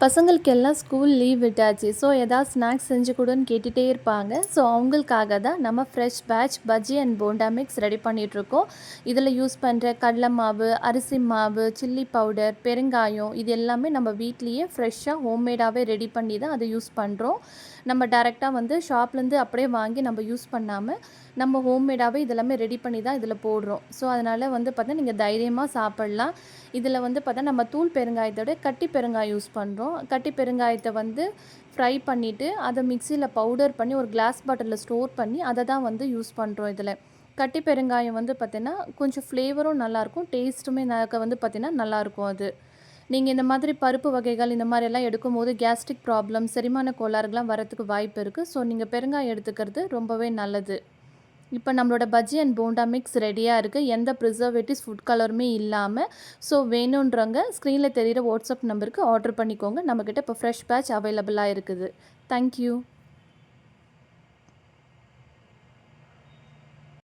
பசங்களுக்கு எல்லாம் school leave விட்டாச்சு. ஸோ எதாவது ஸ்நாக்ஸ் செஞ்சு குடுன்னு கேட்டுட்டே இருப்பாங்க. ஸோ அவங்களுக்காக தான் நம்ம fresh batch bajji and bonda mix ready பண்ணிகிட்ருக்கோம். இதில் யூஸ் பண்ணுற கடலை மாவு, அரிசி மாவு, சில்லி பவுடர், பெருங்காயம் இது எல்லாமே நம்ம வீட்லேயே ஃப்ரெஷ்ஷாக ஹோம்மேடாகவே ரெடி பண்ணி தான் அதை யூஸ் பண்ணுறோம். நம்ம டேரெக்டாக வந்து ஷாப்லேருந்து அப்படியே வாங்கி நம்ம யூஸ் பண்ணாமல் நம்ம ஹோம்மேடாகவே இதெல்லாமே ரெடி பண்ணி தான் இதில் போடுறோம். ஸோ அதனால் வந்து பார்த்தா நீங்கள் தைரியமாக சாப்பிட்லாம். இதில் வந்து பார்த்தா நம்ம தூள் பெருங்காயத்தோட கட்டி பெருங்காயம் யூஸ் பண்ணுறோம். கட்டி பெருங்காயத்தை வந்து ஃப்ரை பண்ணிவிட்டு அதை மிக்சியில் பவுடர் பண்ணி ஒரு கிளாஸ் பாட்டிலில் ஸ்டோர் பண்ணி அதை தான் வந்து யூஸ் பண்ணுறோம் இதில். கட்டி பெருங்காயம் வந்து பார்த்திங்கன்னா கொஞ்சம் ஃப்ளேவரும் நல்லாயிருக்கும், டேஸ்ட்டுமே வந்து பார்த்திங்கன்னா நல்லாயிருக்கும் அது. நீங்கள் இந்த மாதிரி பருப்பு வகைகள் இந்த மாதிரியெல்லாம் எடுக்கும்போது கேஸ்ட்ரிக் ப்ராப்ளம், செரிமான கோளாறுகள்லாம் வரத்துக்கு வாய்ப்பு இருக்குது. ஸோ நீங்கள் பெருங்காயம் எடுத்துக்கிறது ரொம்பவே நல்லது. இப்போ நம்மளோட பஜ்ஜி அண்ட் போண்டா மிக்ஸ் ரெடியாக இருக்குது. எந்த ப்ரிசர்வேட்டிவ்ஸ், ஃபுட் கலருமே இல்லாமல். ஸோ வேணுன்றவங்க ஸ்க்ரீனில் தெரிகிற வாட்ஸ்அப் நம்பருக்கு ஆர்டர் பண்ணிக்கோங்க. நம்மக்கிட்ட இப்போ ஃப்ரெஷ் பேட்ச் அவைலபிளாக இருக்குது. தேங்க்யூ.